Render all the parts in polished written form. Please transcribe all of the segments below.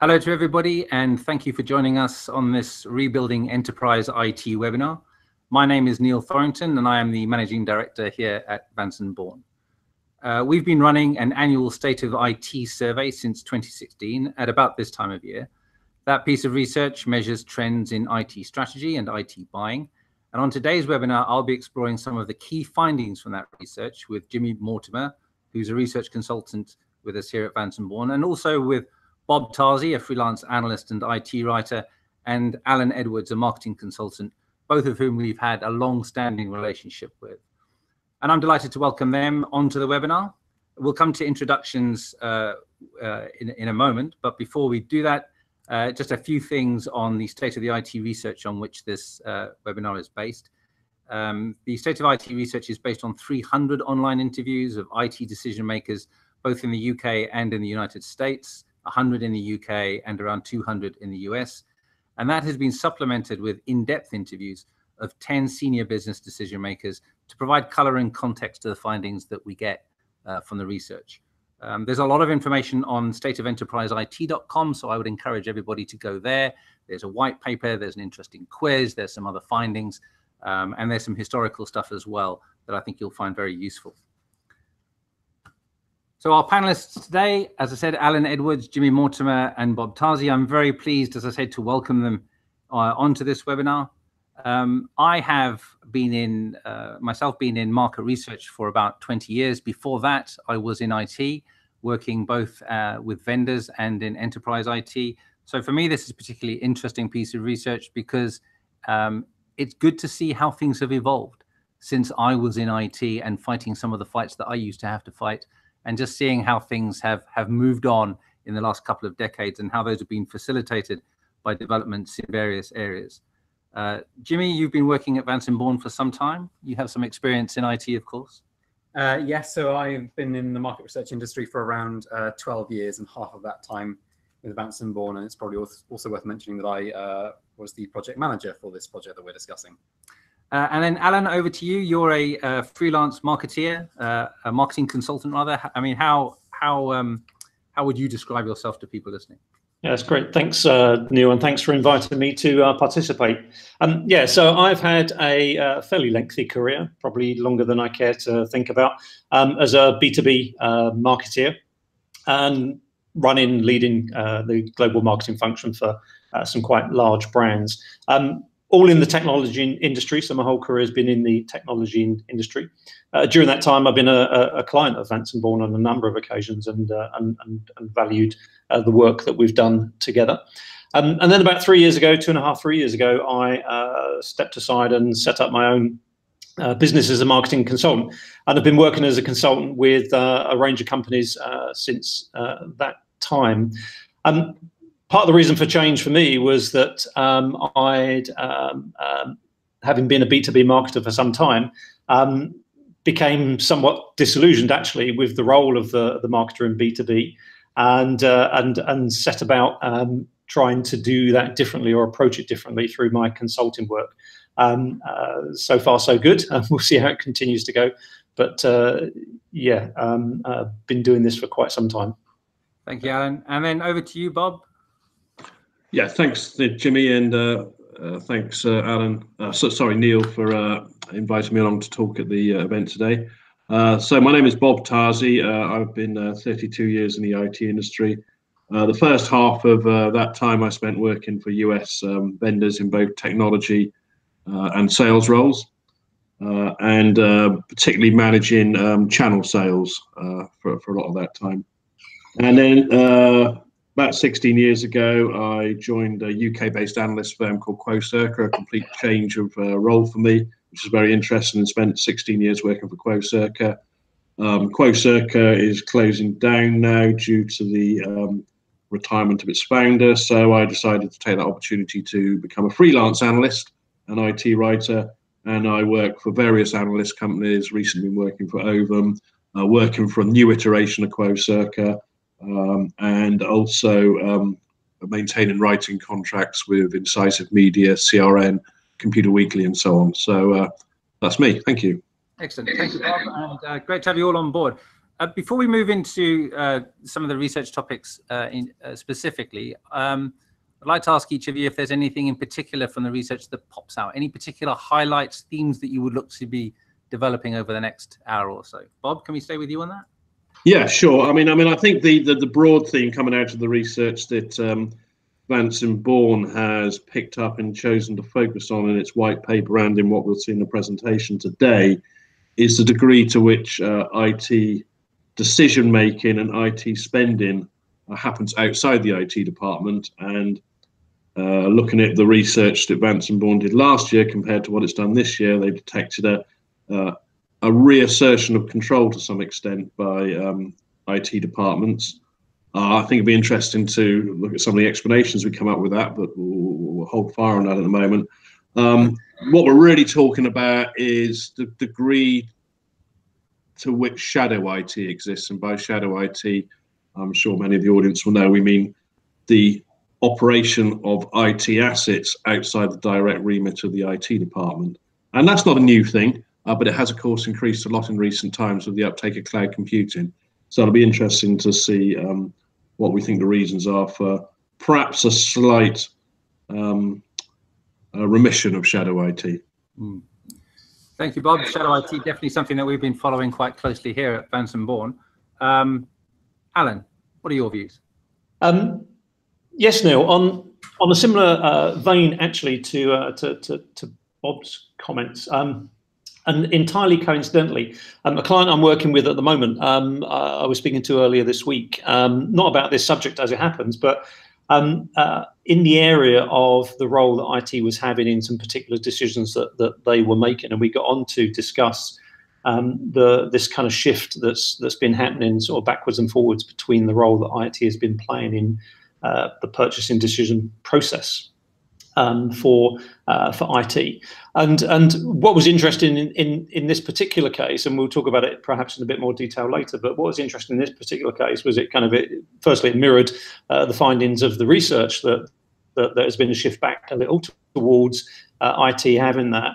Hello to everybody, and thank you for joining us on this Rebuilding Enterprise IT webinar. My name is Neil Thorrington, and I am the Managing Director here at Vanson Bourne. We've been running an annual State of IT survey since 2016 at about this time of year. That piece of research measures trends in IT strategy and IT buying. And on today's webinar, I'll be exploring some of the key findings from that research with Jimmy Mortimer, who's a research consultant with us here at Vanson Bourne, and also with Bob Tarzi, a freelance analyst and IT writer, and Alan Edwards, a marketing consultant, both of whom we've had a long-standing relationship with. And I'm delighted to welcome them onto the webinar. We'll come to introductions in a moment, but before we do that, just a few things on the state of the IT research on which this webinar is based. The state of IT research is based on 300 online interviews of IT decision makers, both in the UK and in the United States, 100 in the UK and around 200 in the US. And that has been supplemented with in-depth interviews of 10 senior business decision makers to provide color and context to the findings that we get from the research. There's a lot of information on stateofenterpriseit.com, so I would encourage everybody to go there. There's a white paper, there's an interesting quiz, there's some other findings, and there's some historical stuff as well that I think you'll find very useful. So our panelists today, as I said, Alan Edwards, Jimmy Mortimer, and Bob Tarzi. I'm very pleased, as I said, to welcome them onto this webinar. I have been myself been in market research for about 20 years. Before that, I was in IT, working both with vendors and in enterprise IT. So for me, this is a particularly interesting piece of research because it's good to see how things have evolved since I was in IT and fighting some of the fights that I used to have to fight, and just seeing how things have moved on in the last couple of decades and how those have been facilitated by developments in various areas. Jimmy, you've been working at Vanson Bourne for some time. You have some experience in IT, of course. Yes, so I've been in the market research industry for around 12 years, and half of that time with Vanson Bourne. And it's probably also worth mentioning that I was the project manager for this project that we're discussing. And then Alan, over to you. You're a freelance marketeer, a marketing consultant rather. I mean, how would you describe yourself to people listening? Yeah, that's great. Thanks, Neil, and thanks for inviting me to participate. Yeah, so I've had a fairly lengthy career, probably longer than I care to think about, as a B2B marketeer, and leading the global marketing function for some quite large brands. All in the technology industry, so my whole career has been in the technology industry. During that time, I've been a client of Vanson Bourne on a number of occasions and valued the work that we've done together. And then about 3 years ago, 3 years ago, I stepped aside and set up my own business as a marketing consultant. And I've been working as a consultant with a range of companies since that time. Part of the reason for change for me was that having been a B2B marketer for some time, became somewhat disillusioned actually with the role of the marketer in B2B, and set about trying to do that differently or approach it differently through my consulting work. So far, so good. We'll see how it continues to go. But yeah, I've been doing this for quite some time. Thank you, Alan. And then over to you, Bob. Yeah, thanks, Jimmy, and thanks, Alan. Sorry, Neil, for inviting me along to talk at the event today. So my name is Bob Tarzi. I've been 32 years in the IT industry. The first half of that time I spent working for US vendors in both technology and sales roles, and particularly managing channel sales for a lot of that time. And then about 16 years ago, I joined a UK-based analyst firm called QuoCirca, a complete change of role for me, which is very interesting, and spent 16 years working for QuoCirca. QuoCirca is closing down now due to the retirement of its founder, so I decided to take that opportunity to become a freelance analyst, an IT writer, and I work for various analyst companies, recently been working for Ovum, working for a new iteration of QuoCirca, and also maintaining writing contracts with Incisive Media, CRN, Computer Weekly, and so on. So that's me. Thank you. Excellent. Thank you, Bob. And great to have you all on board. Before we move into some of the research topics specifically, I'd like to ask each of you if there's anything in particular from the research that pops out, any particular highlights, themes that you would look to be developing over the next hour or so. Bob, can we stay with you on that? Yeah, sure. I mean, I think the broad theme coming out of the research that Vance and Bourne has picked up and chosen to focus on in its white paper and in what we'll see in the presentation today is the degree to which IT decision making and IT spending happens outside the IT department. And looking at the research that Vance and Bourne did last year compared to what it's done this year, they detected a reassertion of control to some extent by IT departments. I think it'd be interesting to look at some of the explanations we come up with that, but we'll hold fire on that at the moment. What we're really talking about is the degree to which shadow IT exists, and by shadow IT, I'm sure many of the audience will know, we mean the operation of IT assets outside the direct remit of the IT department. And that's not a new thing, but it has, of course, increased a lot in recent times with the uptake of cloud computing. So it'll be interesting to see what we think the reasons are for perhaps a slight remission of shadow IT. Mm. Thank you, Bob. Shadow IT, definitely something that we've been following quite closely here at Vance and Bourne. Alan, what are your views? Yes, Neil. On a similar vein, actually, to Bob's comments, and entirely coincidentally, a client I'm working with at the moment, I was speaking to earlier this week, not about this subject as it happens, but in the area of the role that IT was having in some particular decisions that they were making, and we got on to discuss this kind of shift that's been happening sort of backwards and forwards between the role that IT has been playing in the purchasing decision process for IT. And what was interesting in this particular case, and we'll talk about it perhaps in a bit more detail later, but what was interesting in this particular case was firstly it mirrored the findings of the research that there's been a shift back a little towards IT having that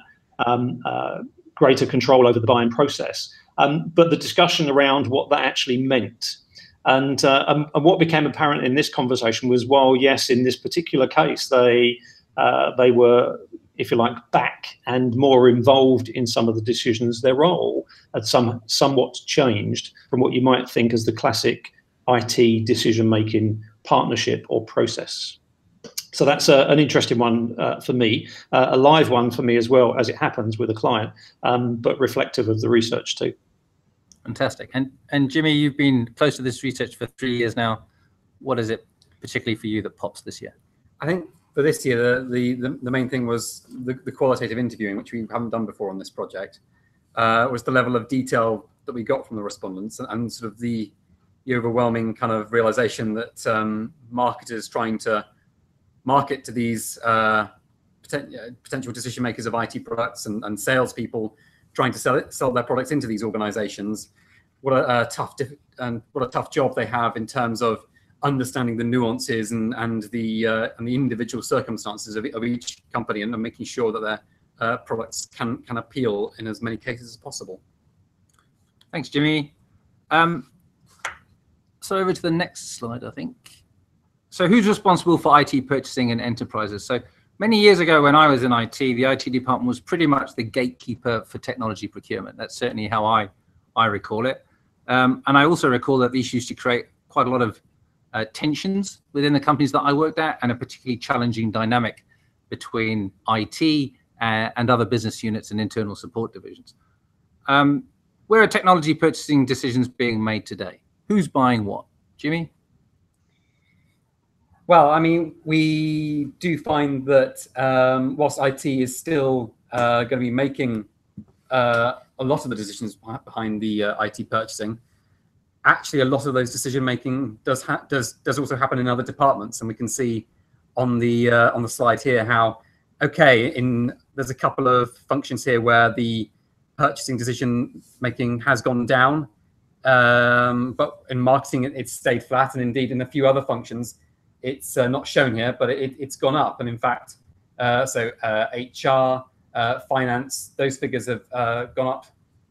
greater control over the buying process. But the discussion around what that actually meant. And what became apparent in this conversation was, well, yes, in this particular case, they were, if you like, back and more involved in some of the decisions. Their role had somewhat changed from what you might think as the classic IT decision-making partnership or process. So that's an interesting one for me, a live one for me as well, as it happens with a client, but reflective of the research too. Fantastic. And Jimmy, you've been close to this research for 3 years now. What is it particularly for you that pops this year? I think for this year, the main thing was the qualitative interviewing, which we haven't done before on this project, was the level of detail that we got from the respondents and sort of the overwhelming kind of realization that marketers trying to market to these potential decision makers of IT products and salespeople trying to sell their products into these organizations, what a tough job they have in terms of understanding the nuances and the individual circumstances of each company and making sure that their products can appeal in as many cases as possible. Thanks, Jimmy. So over to the next slide, I think. So who's responsible for IT purchasing in enterprises? So many years ago when I was in IT, the IT department was pretty much the gatekeeper for technology procurement. That's certainly how I recall it. And I also recall that these used to create quite a lot of tensions within the companies that I worked at, and a particularly challenging dynamic between IT and other business units and internal support divisions. Where are technology purchasing decisions being made today? Who's buying what? Jimmy? Well, I mean, we do find that whilst IT is still going to be making a lot of the decisions behind the IT purchasing, actually a lot of those decision making does also happen in other departments, and we can see on the slide here how there's a couple of functions here where the purchasing decision making has gone down, but in marketing it's stayed flat, and indeed in a few other functions it's not shown here, but it's gone up. And in fact, HR, finance, those figures have gone up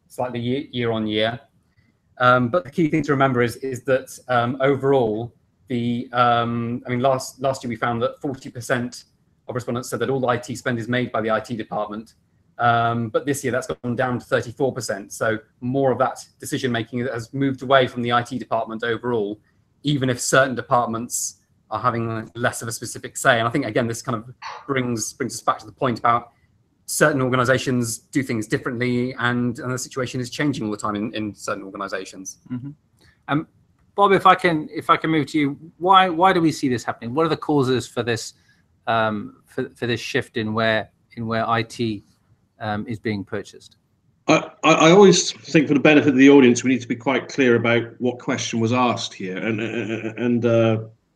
slightly year on year. But the key thing to remember is that overall, I mean, last year we found that 40% of respondents said that all the IT spend is made by the IT department. But this year that's gone down to 34%. So more of that decision making has moved away from the IT department overall, even if certain departments are having less of a specific say. And I think, again, this kind of brings us back to the point about certain organizations do things differently, and the situation is changing all the time in certain organizations. Mm-hmm. Bob, if I can move to you, why do we see this happening? What are the causes for this for this shift in where IT is being purchased? I always think, for the benefit of the audience, we need to be quite clear about what question was asked here, and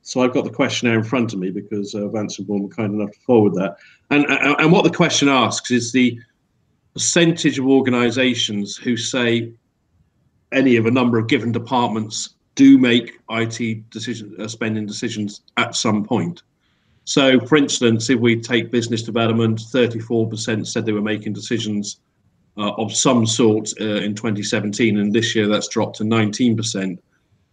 so I've got the questionnaire in front of me because Vanson Bourne were kind enough to forward that, and what the question asks is the percentage of organisations who say any of a number of given departments do make IT spending decisions at some point. So, for instance, if we take business development, 34% said they were making decisions of some sort in 2017, and this year that's dropped to 19%.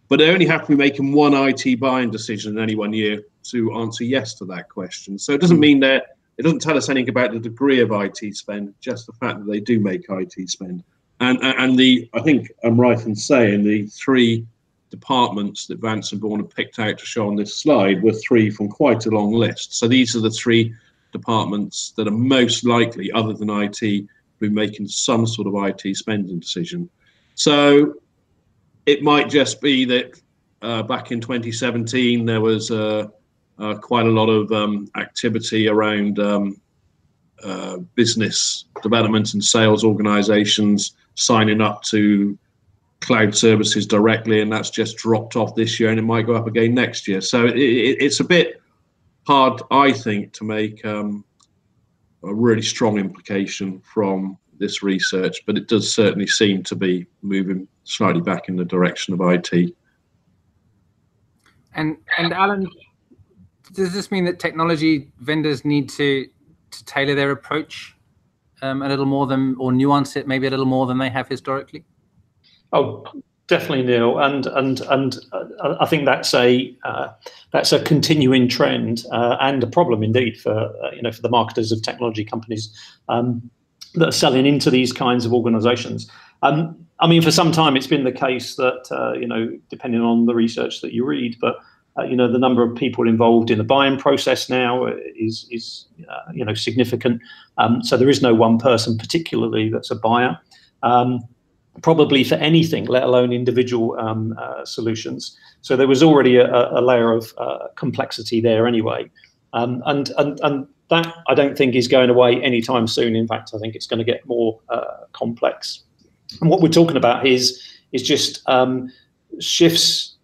But they only have to be making one IT buying decision in any 1 year to answer yes to that question. So it doesn't mean that it doesn't tell us anything about the degree of IT spend, just the fact that they do make IT spend. And I think I'm right in saying the three departments that Vance and Bourne have picked out to show on this slide were three from quite a long list. So these are the three departments that are most likely, other than IT, to be making some sort of IT spending decision. So it might just be that back in 2017 there was quite a lot of activity around business development and sales organizations signing up to cloud services directly, and that's just dropped off this year, and it might go up again next year. So it's a bit hard, I think, to make a really strong implication from this research, but it does certainly seem to be moving slightly back in the direction of IT. And Alan, does this mean that technology vendors need to tailor their approach a little more than, or nuance it maybe a little more than they have historically? Oh, definitely, Neil, and I think that's a continuing trend and a problem indeed for for the marketers of technology companies that are selling into these kinds of organisations. I mean, for some time it's been the case that depending on the research that you read, but the number of people involved in the buying process now is significant. So there is no one person particularly that's a buyer. Probably for anything, let alone individual solutions. So there was already a layer of complexity there anyway, and that I don't think is going away anytime soon. In fact, I think it's going to get more complex. And what we're talking about is just shifts,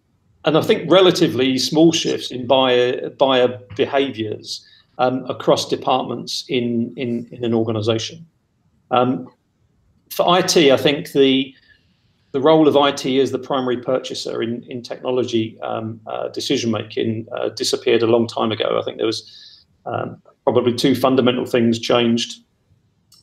and I think relatively small shifts in buyer behaviours across departments in an organisation. For IT, I think the role of IT as the primary purchaser in technology decision making disappeared a long time ago. I think there was probably two fundamental things changed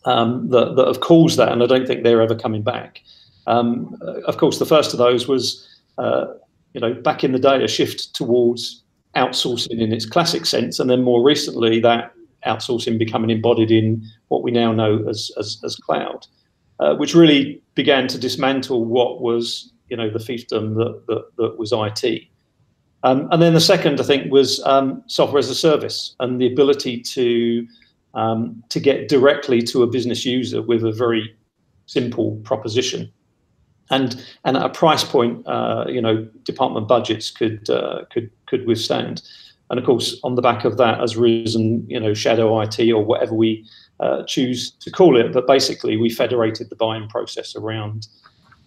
that have caused that, and I don't think they're ever coming back. Of course, the first of those was back in the day a shift towards outsourcing in its classic sense, and then more recently that outsourcing becoming embodied in what we now know as cloud. Which really began to dismantle what was, the fiefdom that was IT. And then the second, I think, was software as a service and the ability to get directly to a business user with a very simple proposition, and at a price point, department budgets could withstand. And of course, on the back of that has risen, shadow IT or whatever we choose to call it, but basically we federated the buying process around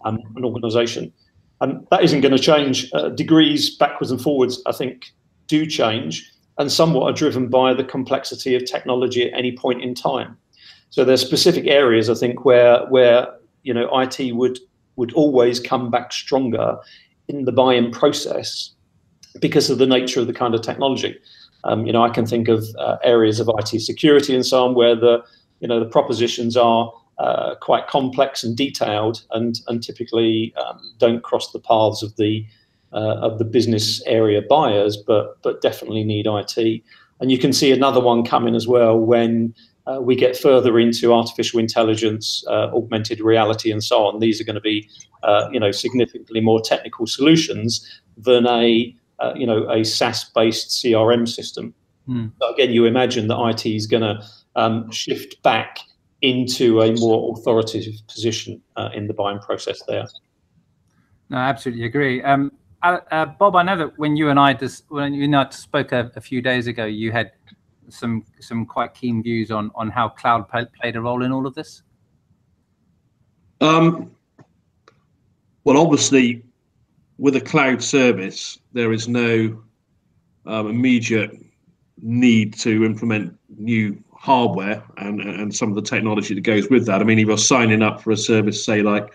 an organisation, and that isn't going to change. Degrees backwards and forwards, I think, do change, and somewhat are driven by the complexity of technology at any point in time. So there's specific areas, I think, where IT would always come back stronger in the buying process because of the nature of the kind of technology. I can think of areas of IT security and so on where the propositions are quite complex and detailed, and typically don't cross the paths of the business area buyers, but definitely need IT. And you can see another one coming as well when we get further into artificial intelligence, augmented reality, and so on. These are going to be, significantly more technical solutions than a SaaS-based CRM system. So again, you imagine that IT is going to shift back into a more authoritative position in the buying process there. No, I absolutely agree. Bob, I know that when you and I spoke a few days ago, you had some quite keen views on how cloud played a role in all of this. Well, obviously, with a cloud service, there is no immediate need to implement new hardware and some of the technology that goes with that. I mean, if you're signing up for a service, say like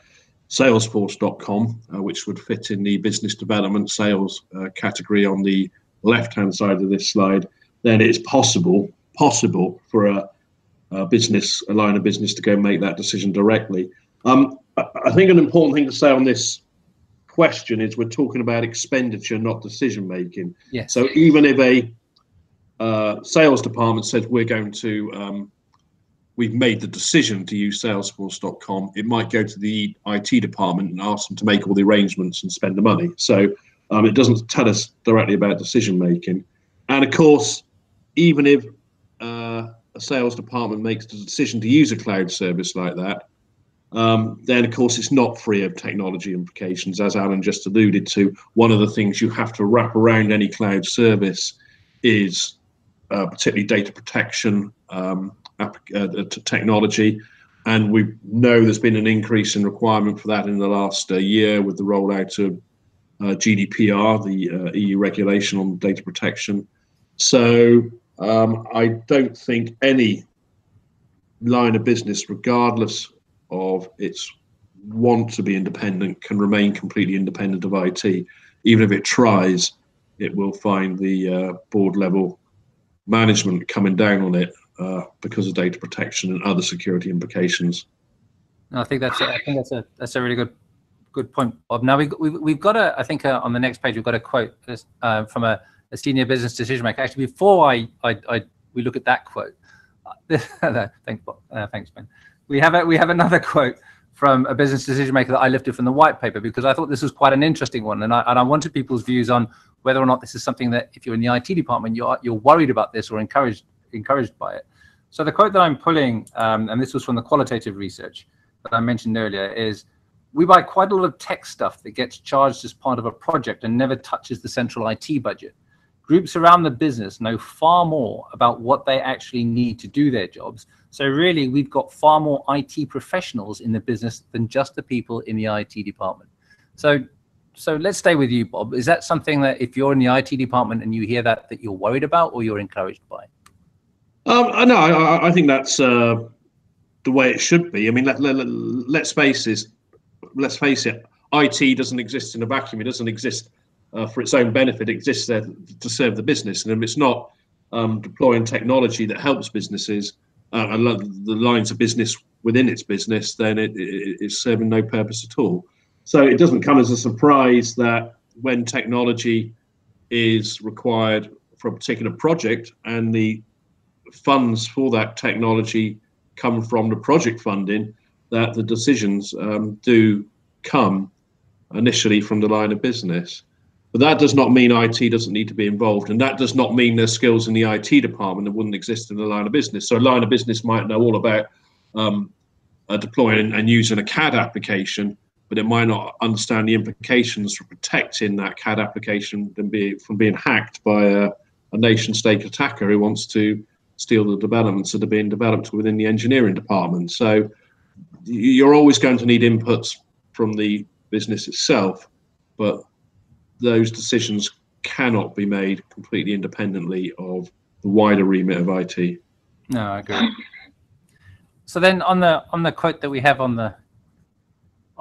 Salesforce.com, which would fit in the business development sales category on the left-hand side of this slide, then it's possible for a line of business to go make that decision directly. I think an important thing to say on this question is we're talking about expenditure, not decision making. Yes. So even if a sales department says we've made the decision to use Salesforce.com, it might go to the IT department and ask them to make all the arrangements and spend the money. So it doesn't tell us directly about decision making. And of course, even if a sales department makes the decision to use a cloud service like that, then of course it's not free of technology implications. As Alan just alluded to, one of the things you have to wrap around any cloud service is particularly data protection technology, and we know there's been an increase in requirement for that in the last year with the rollout of GDPR, the EU regulation on data protection. So I don't think any line of business, regardless of its want to be independent, can remain completely independent of IT. Even if it tries, it will find the board level management coming down on it because of data protection and other security implications. No, I think that's a really good point, Bob. Now we've got I think on the next page we've got a quote from a senior business decision maker. Actually, before we look at that quote, thanks, Bob. Thanks, Ben. We have another quote from a business decision maker that I lifted from the white paper because I thought this was quite an interesting one, and I wanted people's views on whether or not this is something that, if you're in the IT department, you're worried about this or encouraged by it. So the quote that I'm pulling, and this was from the qualitative research that I mentioned earlier, is, "We buy quite a lot of tech stuff that gets charged as part of a project and never touches the central IT budget. Groups around the business know far more about what they actually need to do their jobs. So really, we've got far more IT professionals in the business than just the people in the IT department." So let's stay with you, Bob. Is that something that, if you're in the IT department and you hear that you're worried about or you're encouraged by? No, I think that's the way it should be. I mean, let's face it. IT doesn't exist in a vacuum. It doesn't exist for its own benefit. It exists there to serve the business. And if it's not deploying technology that helps businesses and the lines of business within its business, then it's serving no purpose at all. So it doesn't come as a surprise that when technology is required for a particular project and the funds for that technology come from the project funding, that the decisions do come initially from the line of business. But that does not mean IT doesn't need to be involved, and that does not mean there's skills in the IT department that wouldn't exist in the line of business. So a line of business might know all about deploying and using a CAD application, but it might not understand the implications for protecting that CAD application from being hacked by a nation-state attacker who wants to steal the developments that are being developed within the engineering department. So you're always going to need inputs from the business itself, but those decisions cannot be made completely independently of the wider remit of IT. No, I agree. So then on the quote that we have on the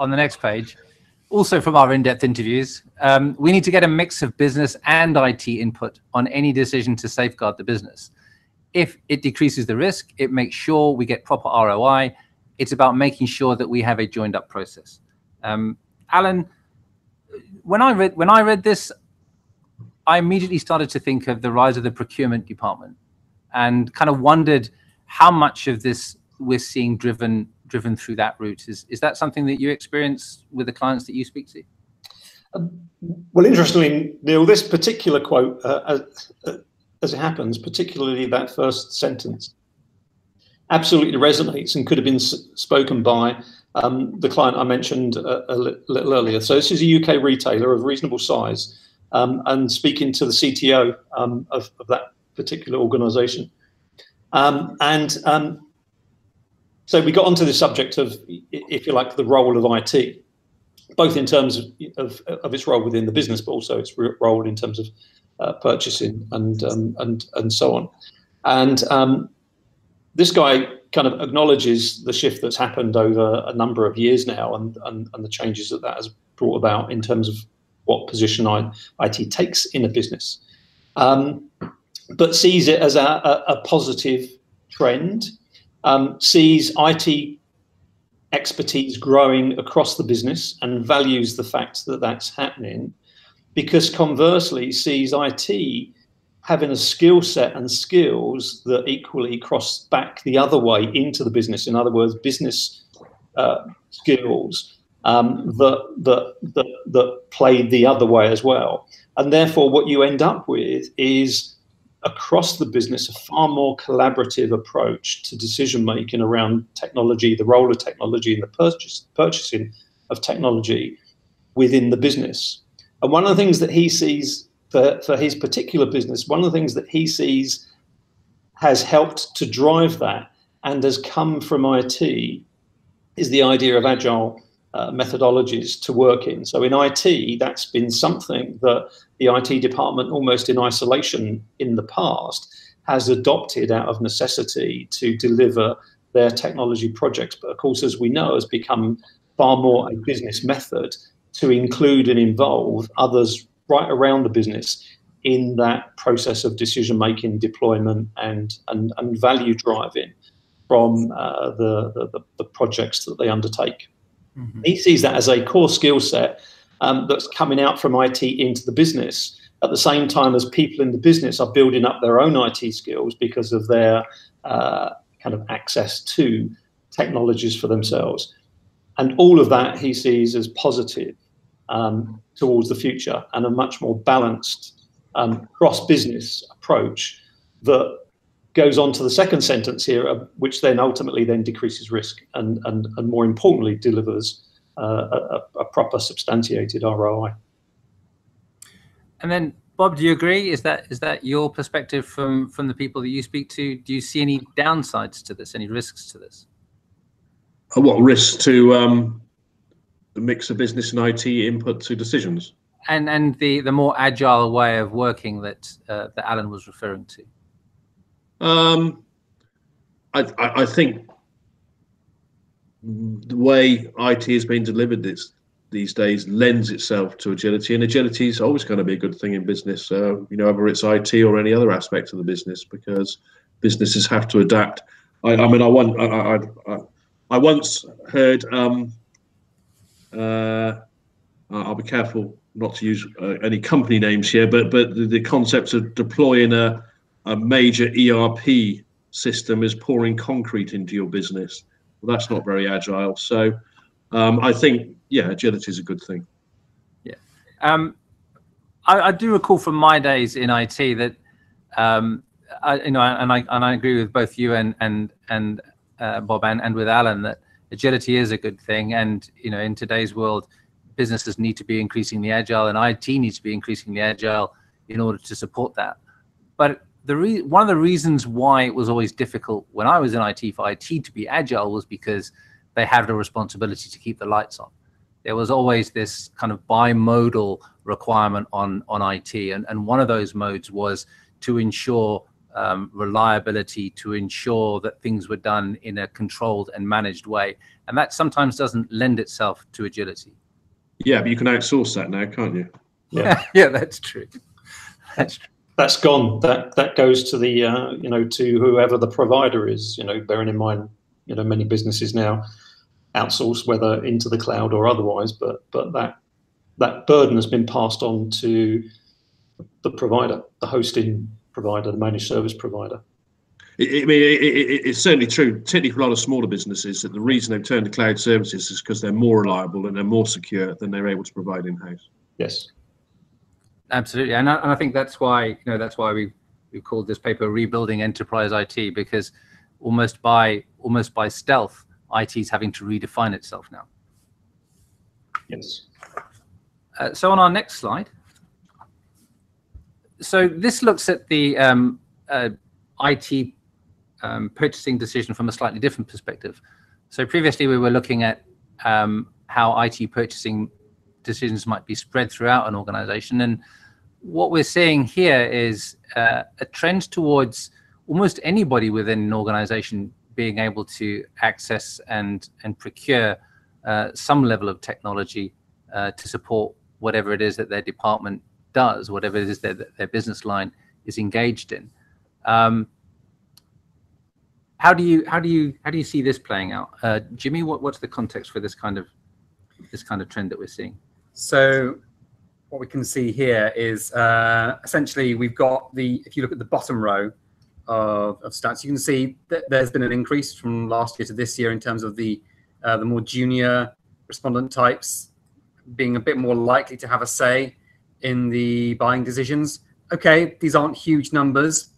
next page, also from our in-depth interviews, we need to get a mix of business and IT input on any decision to safeguard the business. If it decreases the risk, it makes sure we get proper ROI. It's about making sure that we have a joined up process. Alan, when I read this, I immediately started to think of the rise of the procurement department, and kind of wondered how much of this we're seeing driven through that route. Is that something that you experience with the clients that you speak to? Well, interestingly, Neil, this particular quote, as it happens, particularly that first sentence, absolutely resonates and could have been spoken by the client I mentioned a little earlier. So this is a UK retailer of reasonable size, and speaking to the CTO of that particular organisation. So we got onto the subject of, if you like, the role of IT, both in terms of its role within the business, but also its role in terms of purchasing and so on. And this guy kind of acknowledges the shift that's happened over a number of years now, and the changes that has brought about in terms of what position IT takes in a business, but sees it as a positive trend, sees IT expertise growing across the business and values the fact that that's happening, because conversely sees IT having a skill set and skills that equally cross back the other way into the business. In other words, business skills that play the other way as well. And therefore, what you end up with is, across the business, a far more collaborative approach to decision making around technology, the role of technology, and the purchasing of technology within the business. And one of the things that he sees for his particular business, one of the things that he sees has helped to drive that and has come from IT is the idea of agile methodologies to work in. So in IT, that's been something that the IT department, almost in isolation in the past, has adopted out of necessity to deliver their technology projects. But of course, as we know, has become far more a business method to include and involve others right around the business in that process of decision making, deployment, and value driving from the projects that they undertake. Mm-hmm. He sees that as a core skill set that's coming out from IT into the business, at the same time as people in the business are building up their own IT skills because of their kind of access to technologies for themselves. And all of that he sees as positive towards the future, and a much more balanced cross-business approach that goes on to the second sentence here, which then ultimately then decreases risk and more importantly delivers a proper substantiated ROI. And then, Bob, do you agree? Is that your perspective from the people that you speak to? Do you see any downsides to this, any risks to this? What risks to the mix of business and IT input to decisions? And the more agile way of working that Alan was referring to. I think the way IT has been delivered these days lends itself to agility, and agility is always going to be a good thing in business, whether it's IT or any other aspect of the business, because businesses have to adapt. I once heard, I'll be careful not to use any company names here, but the concept of deploying a major ERP system is pouring concrete into your business. Well, that's not very agile. So I think, yeah, agility is a good thing. Yeah. I do recall from my days in IT that, I agree with both you and Bob and with Alan that agility is a good thing. And, in today's world, businesses need to be increasingly agile, and IT needs to be increasingly agile in order to support that. But one of the reasons why it was always difficult when I was in IT for IT to be agile was because they had a responsibility to keep the lights on. There was always this kind of bimodal requirement on IT, and one of those modes was to ensure reliability, to ensure that things were done in a controlled and managed way, and that sometimes doesn't lend itself to agility. Yeah, but you can outsource that now, can't you? Yeah, yeah, that's true. That's true. That's gone. That goes to the to whoever the provider is. Bearing in mind many businesses now outsource, whether into the cloud or otherwise, but that burden has been passed on to the provider, the hosting provider, the managed service provider. It's certainly true, particularly for a lot of smaller businesses, that the reason they've turned to cloud services is because they're more reliable and they're more secure than they're able to provide in-house. Yes, absolutely, and I think that's why we've called this paper "Rebuilding Enterprise IT," because almost by stealth, IT is having to redefine itself now. Yes. So on our next slide, so this looks at the IT purchasing decision from a slightly different perspective. So previously we were looking at how IT purchasing decisions might be spread throughout an organization, and what we're seeing here is a trend towards almost anybody within an organization being able to access and procure some level of technology to support whatever it is that their department does, whatever it is that their business line is engaged in. How do you see this playing out, Jimmy? What's the context for this kind of trend that we're seeing? So what we can see here is essentially we've got if you look at the bottom row of stats, you can see that there's been an increase from last year to this year in terms of the more junior respondent types being a bit more likely to have a say in the buying decisions. Okay, these aren't huge numbers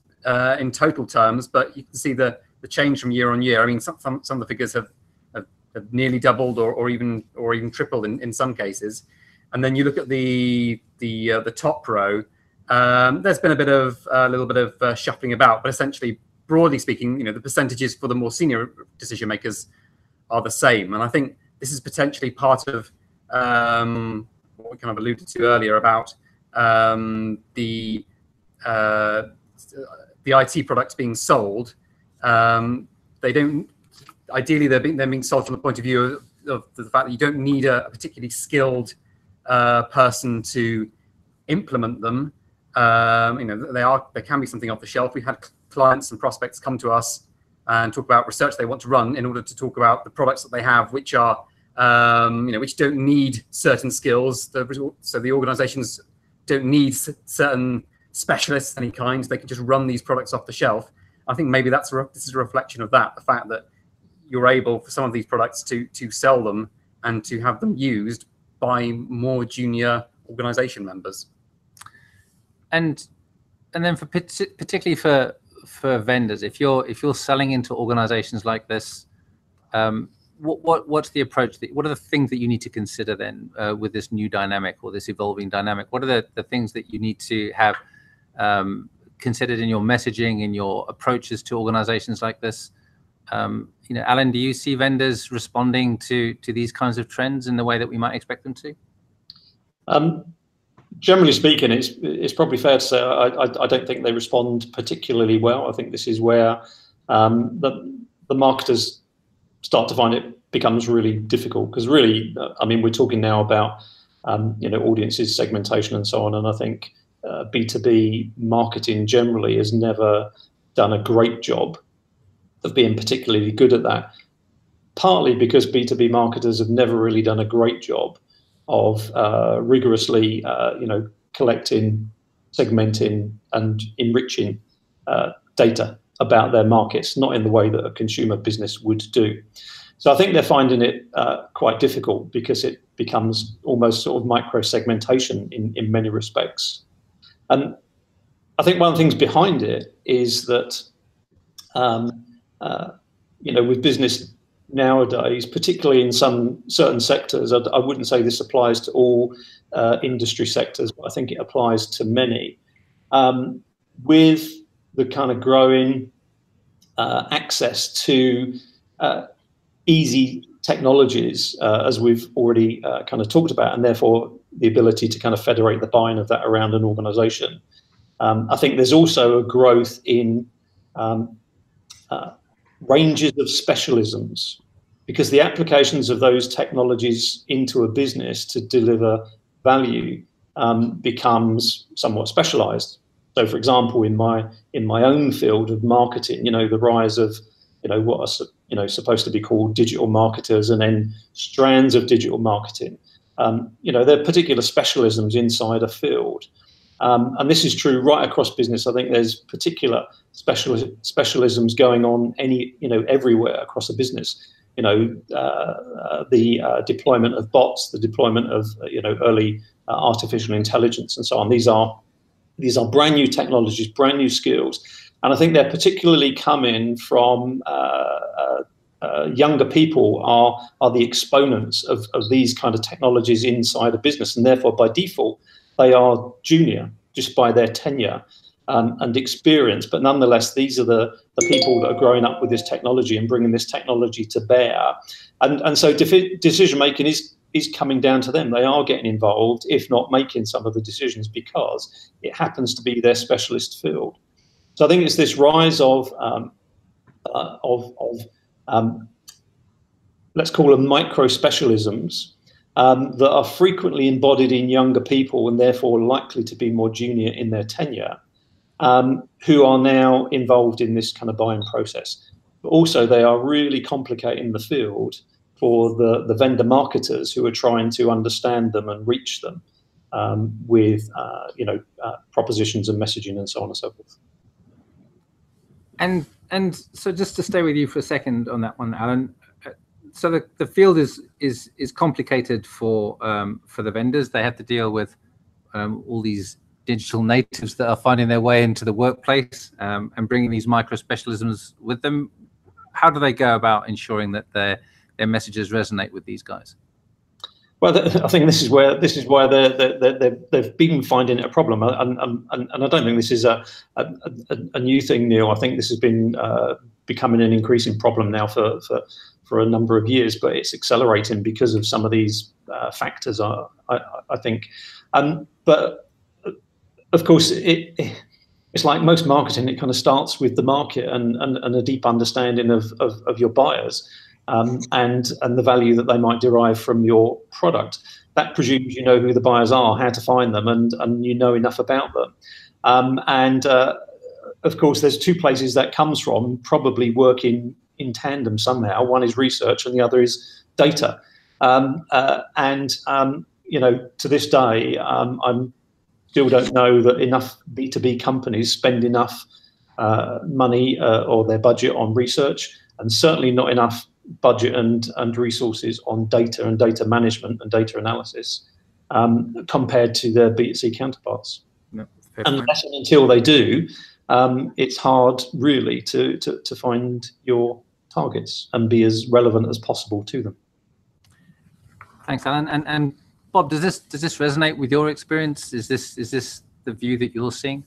in total terms, but you can see the change from year on year. I mean, some of the figures have nearly doubled or even tripled in some cases. And then you look at the top row. There's been a little bit of shuffling about, but essentially, broadly speaking, the percentages for the more senior decision makers are the same. And I think this is potentially part of what we kind of alluded to earlier about the IT products being sold. They don't. Ideally, they're being sold from the point of view of the fact that you don't need a particularly skilled person to implement them. They can be something off the shelf. We've had clients and prospects come to us and talk about research they want to run in order to talk about the products that they have, which are which don't need certain skills. So the organizations don't need certain specialists of any kind. They can just run these products off the shelf. I think maybe this is a reflection of that, the fact that you're able for some of these products to sell them and to have them used by more junior organization members. And then particularly for vendors, if you're selling into organizations like this, what's the approach? What are the things that you need to consider then with this new dynamic or this evolving dynamic? What are the things that you need to have considered in your messaging, in your approaches to organizations like this? Alan, do you see vendors responding to these kinds of trends in the way that we might expect them to? Generally speaking, it's probably fair to say I don't think they respond particularly well. I think this is where the marketers start to find it becomes really difficult, because really, I mean, we're talking now about audiences, segmentation, and so on. And I think B2B marketing generally has never done a great job of being particularly good at that. Partly because B2B marketers have never really done a great job of rigorously, collecting, segmenting, and enriching data about their markets, not in the way that a consumer business would do. So I think they're finding it quite difficult, because it becomes almost sort of micro-segmentation in many respects. And I think one of the things behind it is that, with business nowadays, particularly in some certain sectors, I wouldn't say this applies to all industry sectors, but I think it applies to many, with the kind of growing access to easy technologies, as we've already kind of talked about, and therefore the ability to kind of federate the buying of that around an organization. I think there's also a growth in ranges of specialisms, because the applications of those technologies into a business to deliver value becomes somewhat specialized. So, for example, in my own field of marketing, the rise of what supposed to be called digital marketers, and then strands of digital marketing. There are particular specialisms inside a field. And this is true right across business. I think there's particular specialisms going on everywhere across a business. The deployment of bots, the deployment of early artificial intelligence, and so on. These are brand new technologies, brand new skills, and I think they're particularly coming from younger people are the exponents of these kind of technologies inside a business, and therefore by default they are junior just by their tenure and experience. But nonetheless, these are the people that are growing up with this technology and bringing this technology to bear. And so decision making is coming down to them. They are getting involved, if not making some of the decisions, because it happens to be their specialist field. So I think it's this rise of let's call them micro specialisms that are frequently embodied in younger people and therefore likely to be more junior in their tenure, who are now involved in this kind of buying process. But also they are really complicating the field for the vendor marketers who are trying to understand them and reach them with propositions and messaging and so on and so forth. And so just to stay with you for a second on that one, Alan. So the field is complicated for the vendors. They have to deal with all these digital natives that are finding their way into the workplace and bringing these micro specialisms with them. How do they go about ensuring that their messages resonate with these guys? Well, I think this is why they've been finding it a problem, and I don't think this is a new thing, Neil. I think this has been becoming an increasing problem now for a number of years, but it's accelerating because of some of these factors, I think. But of course, it's like most marketing. It kind of starts with the market and a deep understanding of your buyers. And the value that they might derive from your product. That presumes you know who the buyers are, how to find them, and you know enough about them. Of course, there's two places that comes from, probably working in tandem somehow. One is research and the other is data. To this day, I still don't know that enough B2B companies spend enough money or their budget on research, and certainly not enough budget and resources on data and data management and data analysis compared to their B2C counterparts. No, unless and until they do, it's hard really to find your targets and be as relevant as possible to them. Thanks, Alan. And Bob, does this resonate with your experience? Is this the view that you're seeing?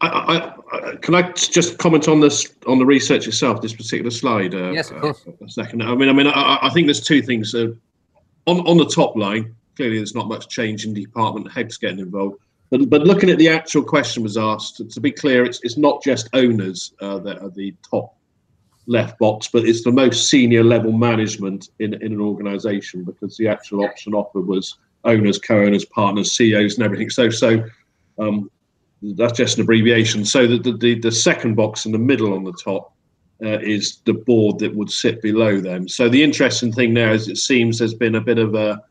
Can I just comment on this, on the research itself, this particular slide? Yes, of course. A second. I think there's two things. On the top line, clearly there's not much change in department heads getting involved. But looking at the actual question was asked, to be clear, it's not just owners that are the top left box, but it's the most senior level management in an organisation, because the actual option offer was owners, co-owners, partners, CEOs, and everything. So that's just an abbreviation. So the second box in the middle on the top is the board that would sit below them. So the interesting thing there is it seems there's been a bit of a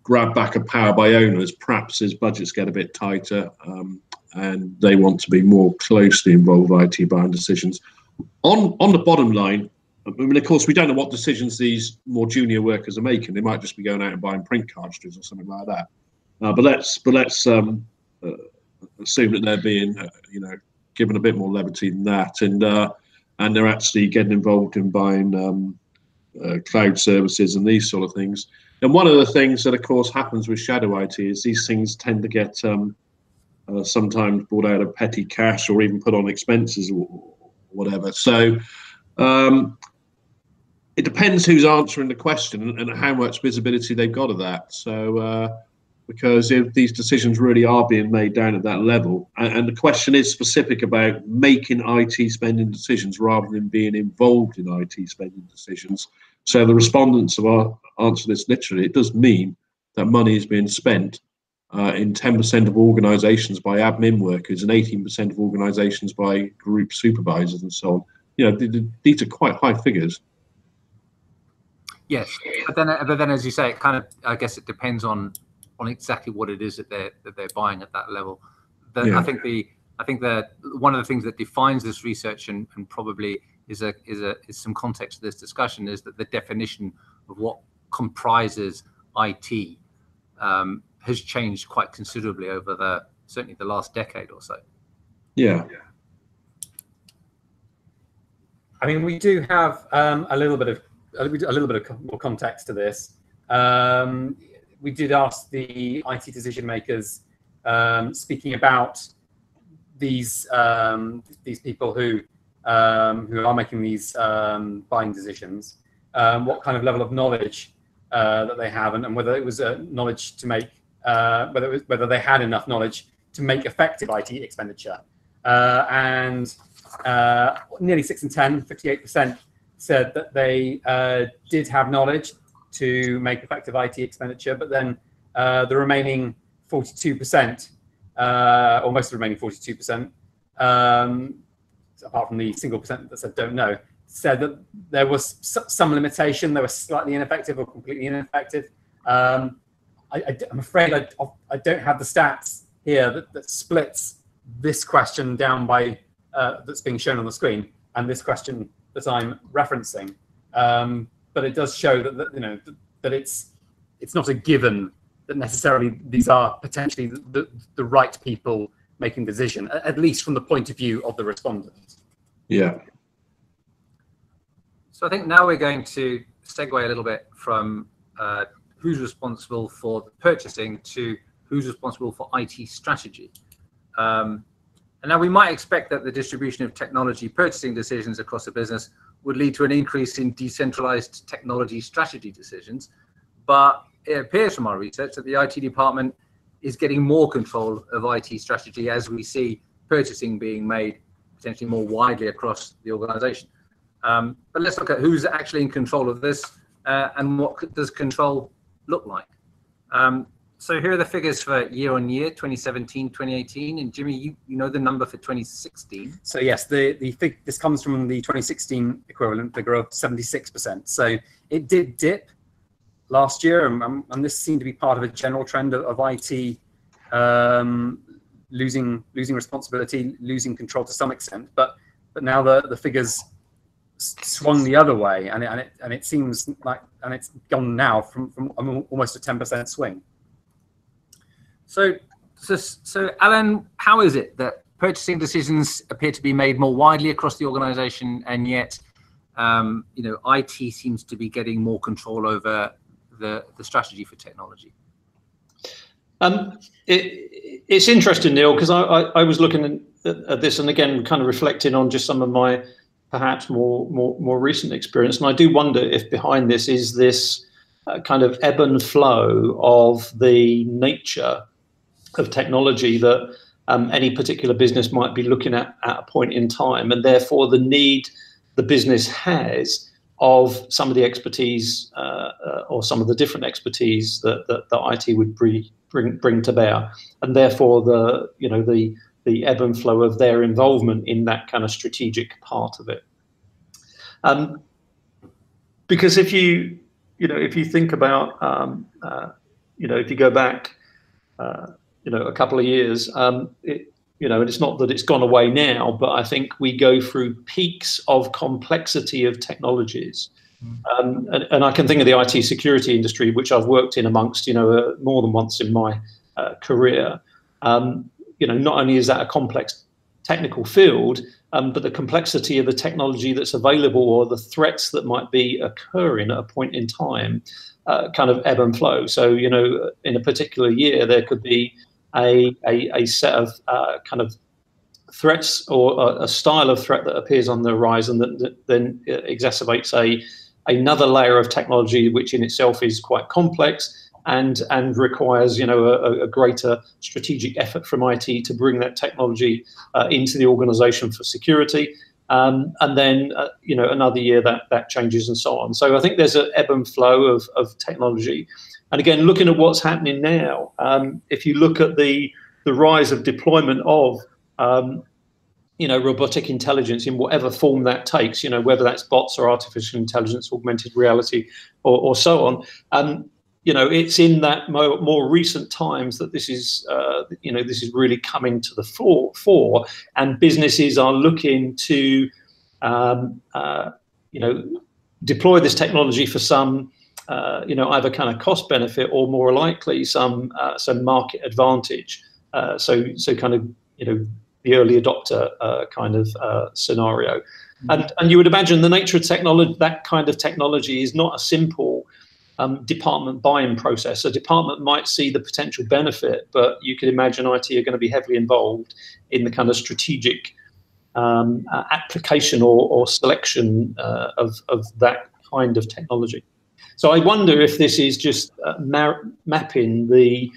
grab back of power by owners, perhaps as budgets get a bit tighter and they want to be more closely involved with IT buying decisions. On the bottom line, of course, we don't know what decisions these more junior workers are making. They might just be going out and buying print cartridges or something like that. But let's assume that they're being, given a bit more levity than that, and they're actually getting involved in buying cloud services and these sort of things. And one of the things that, of course, happens with shadow IT is these things tend to get sometimes bought out of petty cash or even put on expenses or whatever. So it depends who's answering the question and how much visibility they've got of that. So because if these decisions really are being made down at that level, and the question is specific about making IT spending decisions rather than being involved in IT spending decisions. So the respondents have answered this literally. It does mean that money is being spent in 10% of organisations by admin workers and 18% of organisations by group supervisors and so on. these are quite high figures. Yes, but then as you say, it kind of, I guess it depends on exactly what it is that they're buying at that level. I think that one of the things that defines this research and probably is some context to this discussion is that the definition of what comprises IT has changed quite considerably over certainly the last decade or so. Yeah. I mean, we do have a little bit of more context to this. We did ask the IT decision makers, speaking about these people who are making these buying decisions, what kind of level of knowledge that they have, and whether it was knowledge to make, whether they had enough knowledge to make effective IT expenditure. And nearly 6 in 10, 58%, said that they did have knowledge to make effective IT expenditure, but then the remaining 42%, or most of the remaining 42%, apart from the single percent that said don't know, said that there was some limitation, they were slightly ineffective or completely ineffective. I'm afraid I don't have the stats here that splits this question down by that's being shown on the screen and this question that I'm referencing, but it does show that that it's not a given that necessarily these are potentially the right people making the decision, at least from the point of view of the respondent. Yeah. So I think now we're going to segue a little bit from who's responsible for the purchasing to who's responsible for IT strategy. And now we might expect that the distribution of technology purchasing decisions across the business would lead to an increase in decentralized technology strategy decisions. But it appears from our research that the IT department is getting more control of IT strategy as we see purchasing being made potentially more widely across the organization. But let's look at who's actually in control of this and what does control look like. So here are the figures for year on year, 2017, 2018. And Jimmy, you know the number for 2016. So yes, this comes from the 2016 equivalent figure of 76%. So it did dip last year, and this seemed to be part of a general trend of IT losing responsibility, losing control to some extent. But now the figures swung the other way, and it seems like it's gone now from almost a 10% swing. So Alan, how is it that purchasing decisions appear to be made more widely across the organization, and yet IT seems to be getting more control over the strategy for technology? It's interesting, Neil, because I was looking at this, and again, kind of reflecting on just some of my perhaps more recent experience, and I do wonder if behind this is this kind of ebb and flow of the nature of technology that any particular business might be looking at a point in time, and therefore the need the business has of some of the expertise or some of the different expertise that IT would bring to bear, and therefore the ebb and flow of their involvement in that kind of strategic part of it. Because if you think about if you go back a couple of years, it's not that it's gone away now, but I think we go through peaks of complexity of technologies. And I can think of the IT security industry, which I've worked in amongst, more than once in my career. Not only is that a complex technical field, but the complexity of the technology that's available or the threats that might be occurring at a point in time kind of ebb and flow. So, in a particular year, there could be a set of kind of threats or a style of threat that appears on the horizon that then exacerbates another layer of technology, which in itself is quite complex and requires a greater strategic effort from IT to bring that technology into the organization for security. And then another year that changes and so on. So I think there's an ebb and flow of technology. And again, looking at what's happening now, if you look at the rise of deployment of robotic intelligence in whatever form that takes, whether that's bots or artificial intelligence, augmented reality, or so on. It's in that more recent times that this is really coming to the fore, and businesses are looking to, deploy this technology for some, either kind of cost benefit or more likely some market advantage. So kind of, the early adopter kind of scenario. And you would imagine the nature of technology, that kind of technology is not a simple department buy-in process. A department might see the potential benefit, but you can imagine IT are going to be heavily involved in the kind of strategic application or selection of that kind of technology. So I wonder if this is just mapping the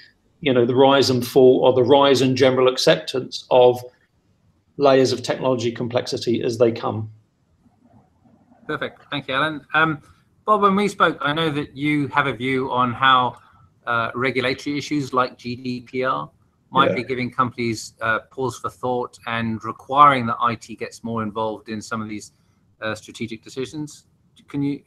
rise and fall, or the rise and general acceptance of layers of technology complexity as they come. Perfect. Thank you, Alan. Bob, when we spoke, I know that you have a view on how regulatory issues like GDPR might be giving companies pause for thought and requiring that IT gets more involved in some of these strategic decisions.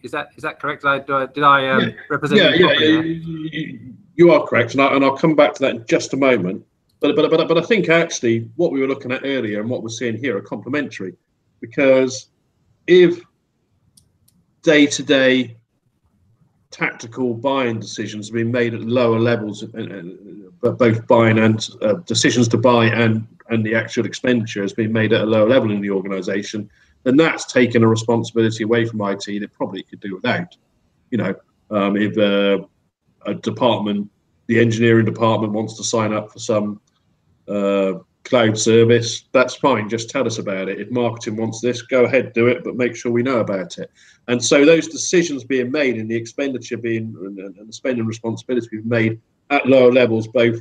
Is that correct? Did I represent you properly? You are correct, and I'll come back to that in just a moment. But I think actually what we were looking at earlier and what we're seeing here are complementary, because if day-to-day tactical buying decisions have been made at lower levels, both buying and decisions to buy and the actual expenditure has been made at a lower level in the organisation, then that's taken a responsibility away from IT that probably could do without. If a department, the engineering department, wants to sign up for some cloud service, that's fine, just tell us about it. If marketing wants this, go ahead, do it, but make sure we know about it. And so those decisions being made and the expenditure being and the spending responsibility being made at lower levels, both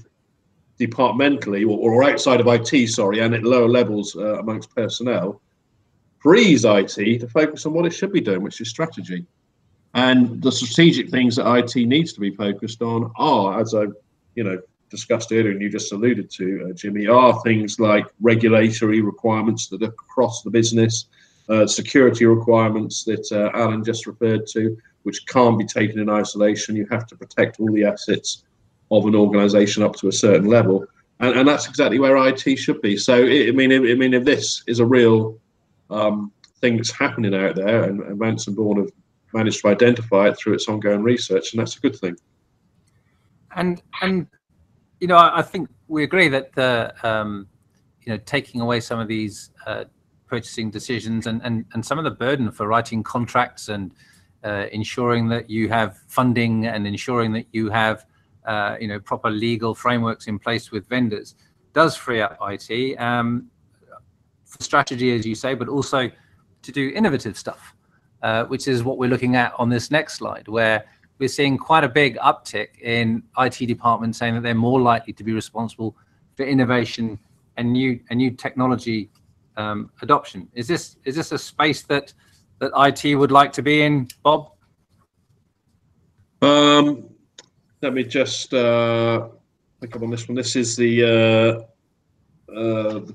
departmentally or outside of IT, and at lower levels amongst personnel, frees IT to focus on what it should be doing, which is strategy. And the strategic things that IT needs to be focused on are, as I discussed earlier and you just alluded to, Jimmy, are things like regulatory requirements that are across the business, security requirements that Alan just referred to, which can't be taken in isolation. You have to protect all the assets of an organisation up to a certain level, and that's exactly where IT should be. So, if this is a real thing that's happening out there, and Vance & Bourne have managed to identify it through its ongoing research, and that's a good thing. And I think we agree that the taking away some of these purchasing decisions and some of the burden for writing contracts and ensuring that you have funding and ensuring that you have proper legal frameworks in place with vendors does free up IT for strategy, as you say, but also to do innovative stuff, which is what we're looking at on this next slide, where we're seeing quite a big uptick in IT departments saying that they're more likely to be responsible for innovation and new technology adoption. Is this a space that IT would like to be in, Bob? Let me just pick up on this one. This is the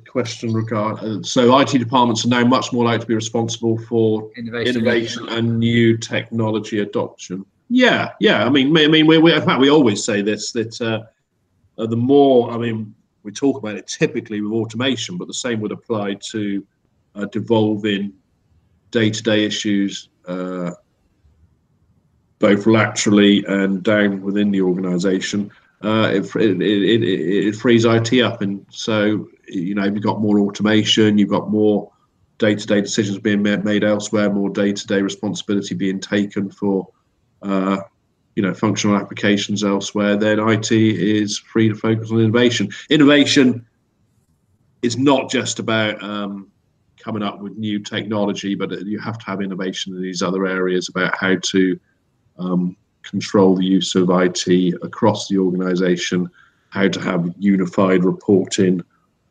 question regarding. So IT departments are now much more likely to be responsible for innovation and new technology adoption. Yeah. We always say this, that the more, we talk about it typically with automation, but the same would apply to devolving day-to-day issues, both laterally and down within the organisation. It frees IT up, and so you've got more automation, you've got more day-to-day decisions being made elsewhere, more day-to-day responsibility being taken for functional applications elsewhere. Then IT is free to focus on innovation. Innovation is not just about coming up with new technology, but you have to have innovation in these other areas about how to control the use of IT across the organisation, how to have unified reporting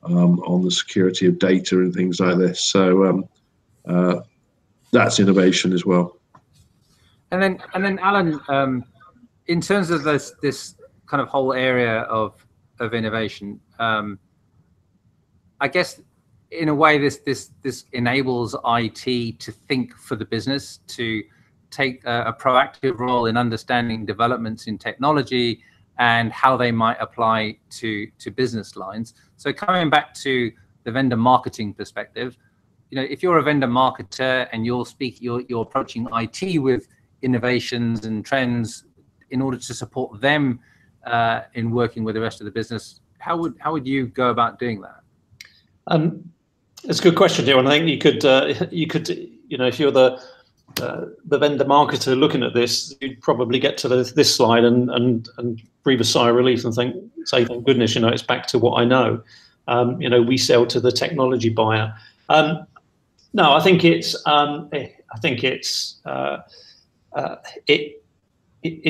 on the security of data and things like this. So that's innovation as well. And then Alan, in terms of this kind of whole area of innovation, I guess in a way, this enables IT to think for the business, to take a proactive role in understanding developments in technology and how they might apply to business lines. So coming back to the vendor marketing perspective, if you're a vendor marketer and you're approaching IT with innovations and trends in order to support them in working with the rest of the business, how would you go about doing that? It's a good question, Joe. And I think you could, if you're the vendor marketer looking at this, you'd probably get to this slide and breathe a sigh of relief and say, thank goodness, it's back to what I know. We sell to the technology buyer. No, I think it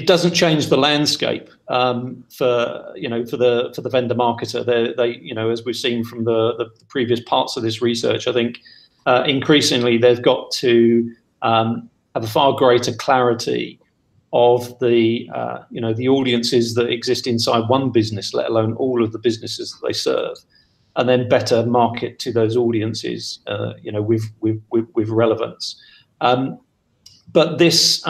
doesn't change the landscape for the vendor marketer. They as we've seen from the previous parts of this research, I think increasingly they've got to have a far greater clarity of the audiences that exist inside one business, let alone all of the businesses that they serve, and then better market to those audiences, with relevance. But this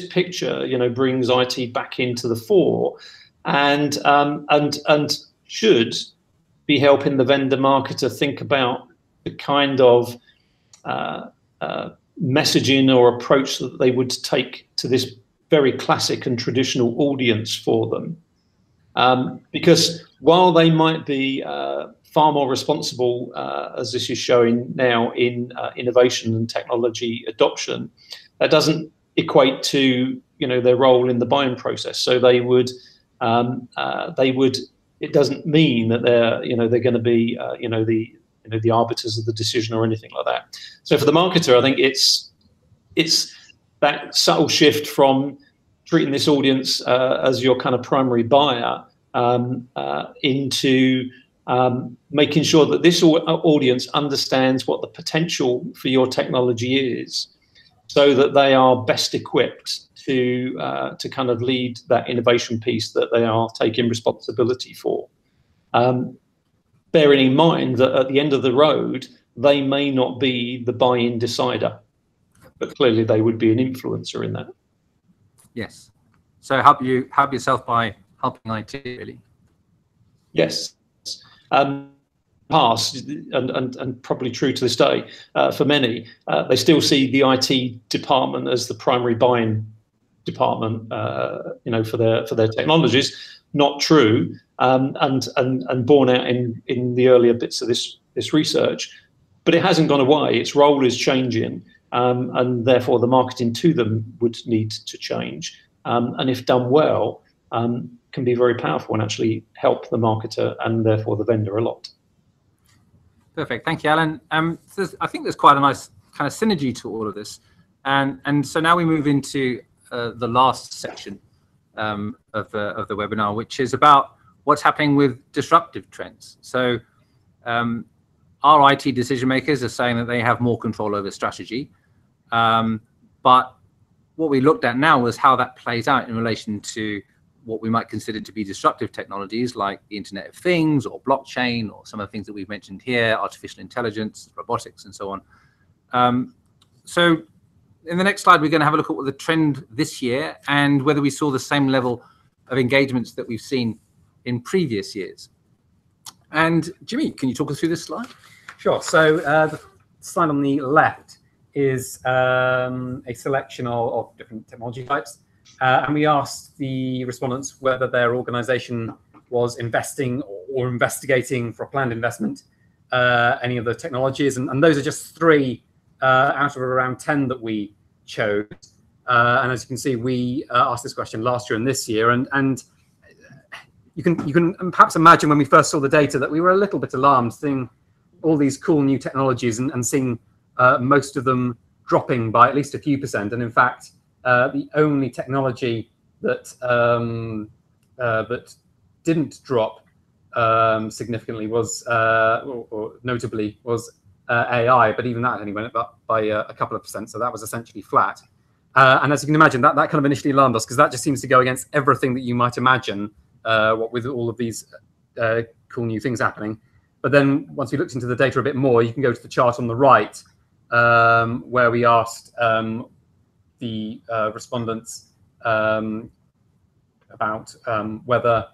picture, brings IT back into the fore, and should be helping the vendor marketer think about the kind of messaging or approach that they would take to this very classic and traditional audience for them. Because while they might be far more responsible, as this is showing now, in innovation and technology adoption, that doesn't equate to their role in the buying process. So they would it doesn't mean that they're going to be the arbiters of the decision or anything like that. So for the marketer, I think it's that subtle shift from treating this audience as your kind of primary buyer into making sure that this audience understands what the potential for your technology is, so that they are best equipped to kind of lead that innovation piece that they are taking responsibility for. Bearing in mind that at the end of the road, they may not be the buy-in decider, but clearly they would be an influencer in that. Yes. So help yourself by helping IT, really. Yes. Past and probably true to this day, for many, they still see the IT department as the primary buying department, for their technologies. Not true, and borne out in the earlier bits of this research, but it hasn't gone away. Its role is changing, and therefore the marketing to them would need to change, and if done well, can be very powerful and actually help the marketer and therefore the vendor a lot. Perfect, thank you, Alan. I think there's quite a nice kind of synergy to all of this, and so now we move into the last section of the webinar, which is about what's happening with disruptive trends. So our IT decision makers are saying that they have more control over strategy, but what we looked at now was how that plays out in relation to what we might consider to be disruptive technologies like the Internet of Things or blockchain, or some of the things that we've mentioned here, artificial intelligence, robotics, and so on. So in the next slide, we're going to have a look at the trend this year and whether we saw the same level of engagements that we've seen in previous years. And Jimmy, can you talk us through this slide? Sure. So the slide on the left is a selection of different technology types. And we asked the respondents whether their organization was investing or investigating for a planned investment any of the technologies. And those are just 3 out of around 10 that we chose. And as you can see, we asked this question last year and this year. And you can perhaps imagine when we first saw the data that we were a little bit alarmed seeing all these cool new technologies and seeing most of them dropping by at least a few percent. And in fact, the only technology that that didn't drop significantly was, or notably, was AI. But even that only went up by a couple of percent, so that was essentially flat. And as you can imagine, that kind of initially alarmed us, because that just seems to go against everything that you might imagine, what with all of these cool new things happening. But then once we looked into the data a bit more, you can go to the chart on the right, where we asked the respondents about whether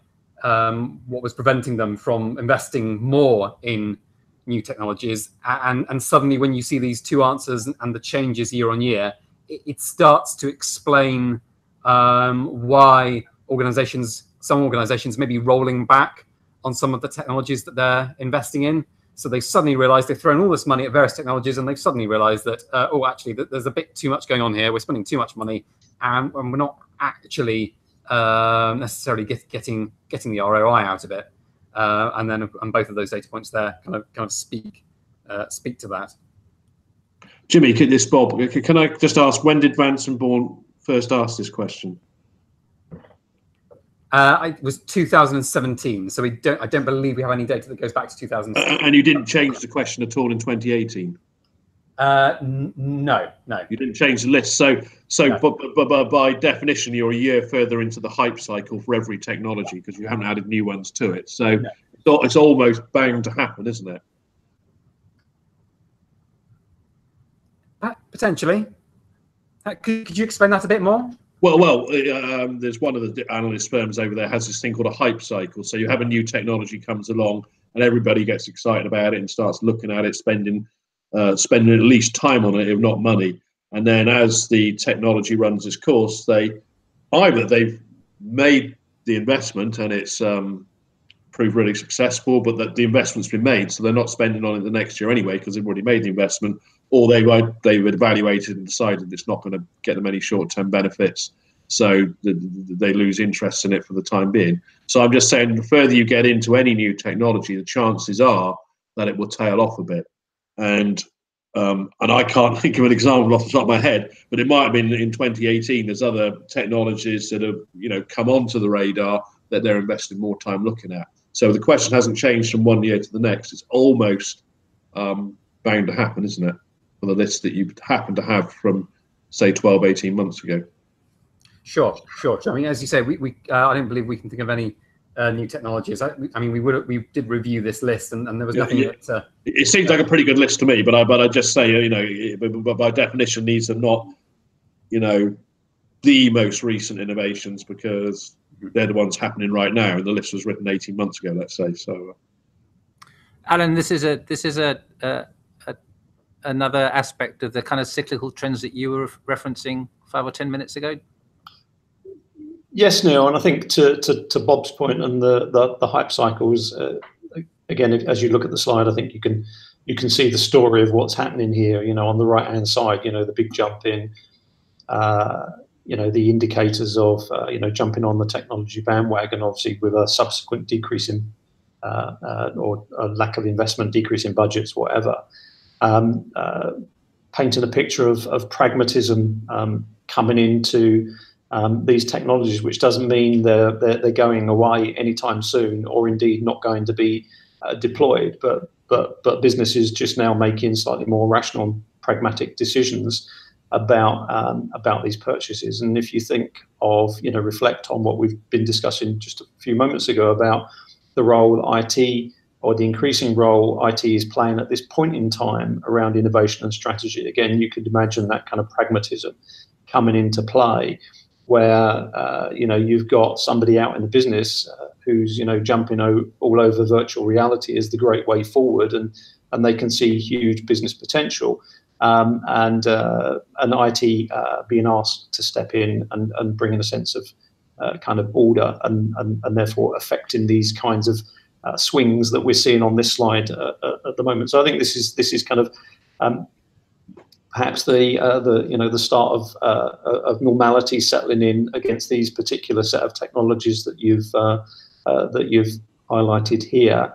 what was preventing them from investing more in new technologies. And suddenly when you see these two answers and the changes year on year, it starts to explain why some organizations may be rolling back on some of the technologies that they're investing in. So they suddenly realize they've thrown all this money at various technologies, and they've suddenly realized that, oh, actually, there's a bit too much going on here. We're spending too much money, and we're not actually necessarily getting the ROI out of it. And both of those data points there kind of speak to that. Jimmy, this Bob, can I just ask, when did Vanson Bourne first ask this question? It was 2017, so I don't believe we have any data that goes back to 2017. And you didn't change the question at all in 2018? No. You didn't change the list. So no. But by definition, you're a year further into the hype cycle for every technology because you haven't added new ones to it. So no. It's almost bound to happen, isn't it? Potentially. Could you explain that a bit more? Well, there's one of the analyst firms over there has this thing called a hype cycle. So you have a new technology comes along and everybody gets excited about it and starts looking at it, spending at least time on it, if not money. And then as the technology runs its course, they've made the investment and it's proved really successful, but that the investment's been made, so they're not spending on it the next year anyway because they've already made the investment, or they've evaluated and decided it's not going to get them any short-term benefits, so they lose interest in it for the time being. So I'm just saying, the further you get into any new technology, the chances are that it will tail off a bit. And I can't think of an example off the top of my head, but it might have been in 2018. There's other technologies that have come onto the radar that they're investing more time looking at. So the question hasn't changed from one year to the next. It's almost bound to happen, isn't it, for the list that you happen to have from, say, 12, 18 months ago? Sure. I mean, as you say, I don't believe we can think of any new technologies. I mean, we did review this list, and there was nothing that. It seems like a pretty good list to me, but I just say, but by definition, these are not, the most recent innovations because they're the ones happening right now, and the list was written 18 months ago, let's say. So, Alan, this is another aspect of the kind of cyclical trends that you were referencing 5 or 10 minutes ago. Yes, Neil, and I think to Bob's point and the hype cycles, again, as you look at the slide, I think you can see the story of what's happening here. On the right hand side, the big jump in, the indicators of jumping on the technology bandwagon, obviously with a subsequent decrease in or a lack of investment, decrease in budgets, whatever. Painting a picture of pragmatism coming into these technologies, which doesn't mean they're going away anytime soon, or indeed not going to be deployed. But businesses just now making slightly more rational and pragmatic decisions about these purchases. And if you think of, reflect on what we've been discussing just a few moments ago about the role IT, or the increasing role IT is playing at this point in time around innovation and strategy. Again, you could imagine that kind of pragmatism coming into play, where you've got somebody out in the business who's jumping all over virtual reality is the great way forward, and they can see huge business potential, and IT being asked to step in and bring in a sense of kind of order and therefore affecting these kinds of swings that we're seeing on this slide at the moment. So I think this is kind of perhaps the start of normality settling in against these particular set of technologies that you've highlighted here.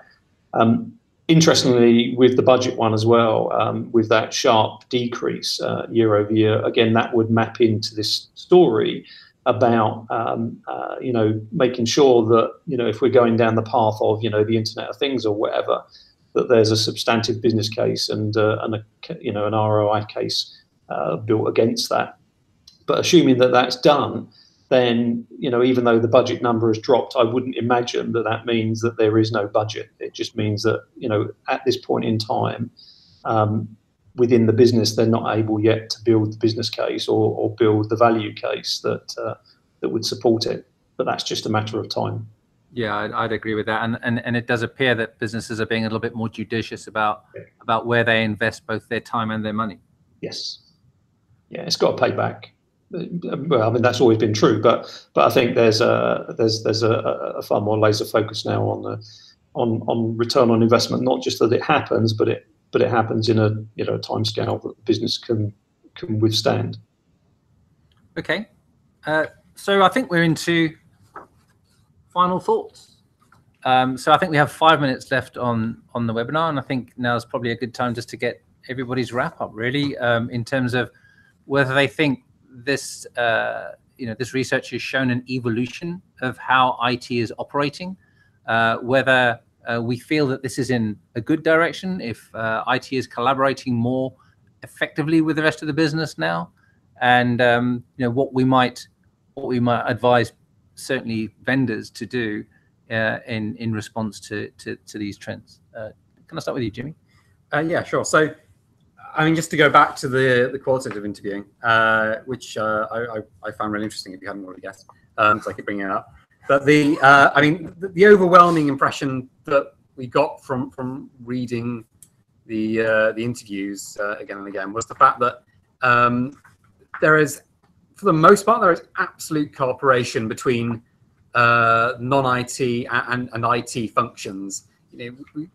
Interestingly, with the budget one as well, with that sharp decrease year over year, again that would map into this story about making sure that if we're going down the path of the Internet of Things or whatever, that there's a substantive business case and an ROI case built against that. But assuming that that's done, then, you know, even though the budget number has dropped, I wouldn't imagine that that means that there is no budget. It just means that, you know, at this point in time, within the business, they're not able yet to build the business case or build the value case that would support it. But that's just a matter of time. Yeah, I'd agree with that, and it does appear that businesses are being a little bit more judicious about where they invest both their time and their money. Yes, yeah, it's got to pay back. Well, I mean, that's always been true, but I think there's a far more laser focus now on return on investment. Not just that it happens, but it happens in a, you know, time scale that the business can withstand. Okay, so I think we're into final thoughts. So I think we have 5 minutes left on the webinar, and I think now is probably a good time just to get everybody's wrap up, really, in terms of whether they think this this research has shown an evolution of how IT is operating, whether we feel that this is in a good direction, if IT is collaborating more effectively with the rest of the business now, and what we might advise certainly vendors to do in response to these trends. Can I start with you, Jimmy? Yeah, sure. So, I mean, just to go back to the qualitative interviewing, which I found really interesting, if you hadn't already guessed, because I keep bringing it up. But the overwhelming impression that we got from reading the interviews again and again was the fact that there is, for the most part, there is absolute cooperation between non-IT and IT functions. You know,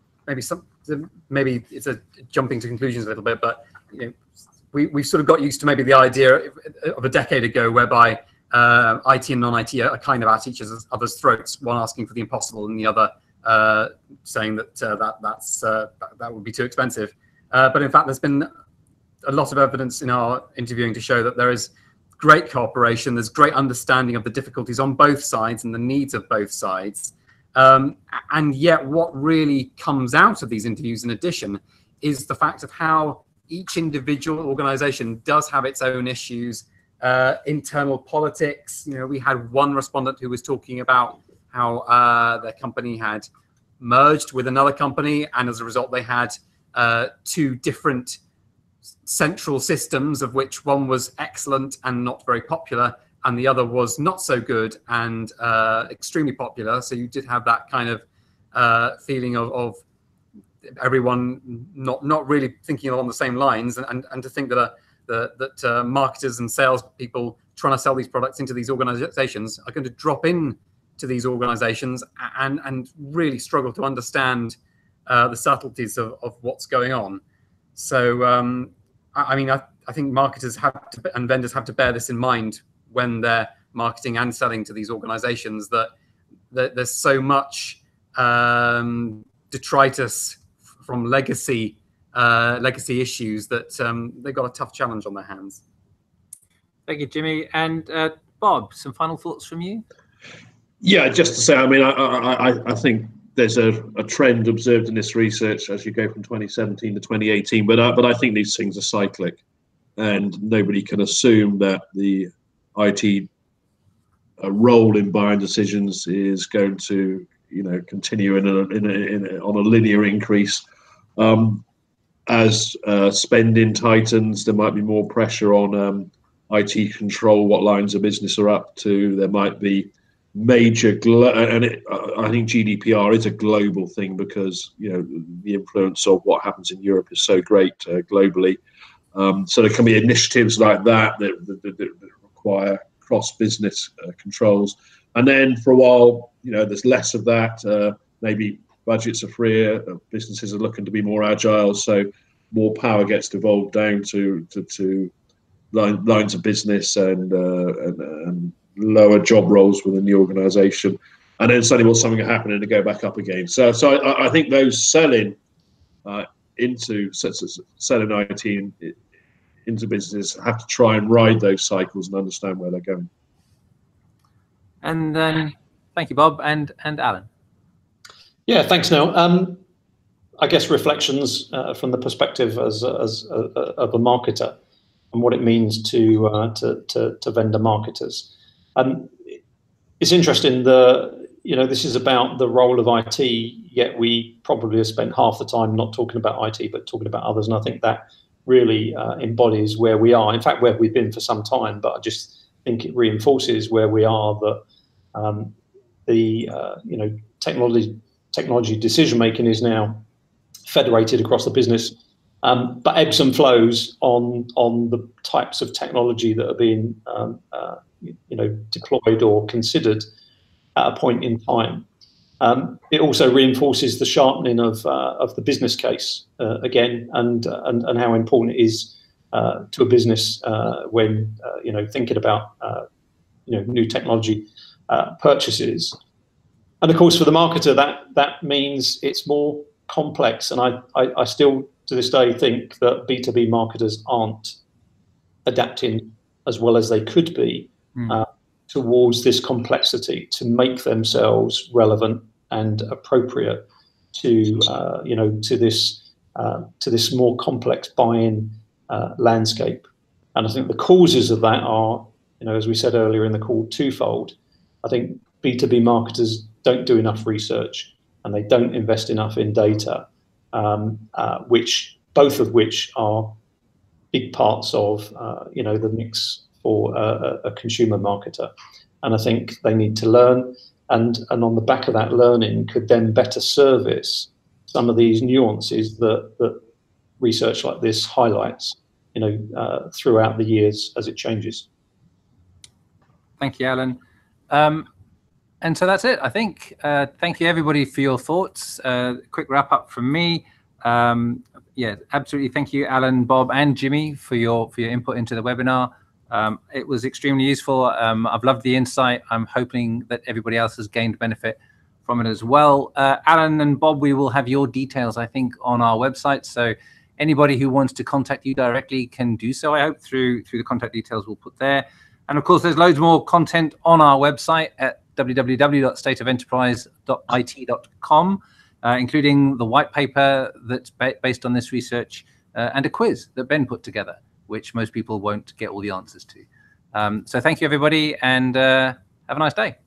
maybe it's a jumping to conclusions a little bit, but you know, we've sort of got used to maybe the idea of a decade ago whereby IT and non-IT are kind of at each other's throats, one asking for the impossible and the other saying that that would be too expensive. But in fact, there's been a lot of evidence in our interviewing to show that there is great cooperation, there's great understanding of the difficulties on both sides and the needs of both sides. And yet what really comes out of these interviews in addition is the fact of how each individual organization does have its own issues, internal politics. You know, we had one respondent who was talking about how their company had merged with another company, and as a result they had two different central systems, of which one was excellent and not very popular, and the other was not so good and extremely popular. So you did have that kind of feeling of everyone not really thinking along the same lines, and to think that marketers and salespeople trying to sell these products into these organizations are going to drop in to these organizations and really struggle to understand the subtleties of what's going on. So, I mean, I think marketers and vendors have to bear this in mind when they're marketing and selling to these organizations, that there's so much detritus from legacy issues that they've got a tough challenge on their hands. Thank you, Jimmy. And Bob, some final thoughts from you? Yeah, just to say, I mean, I think there's a trend observed in this research as you go from 2017 to 2018, but I think these things are cyclic, and nobody can assume that the IT role in buying decisions is going to, you know, continue on a linear increase. As spending tightens, there might be more pressure on IT control, what lines of business are up to. There might be major I think GDPR is a global thing, because you know the influence of what happens in Europe is so great globally. So there can be initiatives like that require cross-business controls, and then for a while, you know, there's less of that. Maybe budgets are freer, businesses are looking to be more agile, so more power gets devolved down to lines of business and lower job roles within the organisation, and then suddenly something will happen and they go back up again. So I think those selling IT into business have to try and ride those cycles and understand where they're going. And then, thank you, Bob, and Alan. Yeah, thanks, Neil. I guess reflections from the perspective of a marketer and what it means to vendor marketers. It's interesting, this is about the role of IT, yet we probably have spent half the time not talking about IT, but talking about others. And I think that really embodies where we are, in fact, where we've been for some time, but I just think it reinforces where we are, that technology decision-making is now federated across the business, but ebbs and flows on the types of technology that are being deployed or considered at a point in time. It also reinforces the sharpening of the business case again, and how important it is to a business when thinking about new technology purchases. And of course, for the marketer, that means it's more complex. And I still, to this day, think that B2B marketers aren't adapting as well as they could be towards this complexity to make themselves relevant and appropriate to this more complex buying landscape. And I think the causes of that are, as we said earlier in the call, twofold. I think B2B marketers don't do enough research, and they don't invest enough in data, both of which are big parts of the mix for a consumer marketer. And I think they need to learn, and on the back of that learning could then better service some of these nuances that research like this highlights throughout the years as it changes. Thank you, Alan. And so that's it, I think. Thank you, everybody, for your thoughts. Quick wrap up from me. Yeah, absolutely. Thank you, Alan, Bob, and Jimmy for your input into the webinar. It was extremely useful. I've loved the insight. I'm hoping that everybody else has gained benefit from it as well. Alan and Bob, we will have your details, I think, on our website. So anybody who wants to contact you directly can do so, I hope, through the contact details we'll put there. And of course, there's loads more content on our website at www.stateofenterprise.it.com, including the white paper that's based on this research and a quiz that Ben put together, which most people won't get all the answers to. So thank you, everybody, and have a nice day.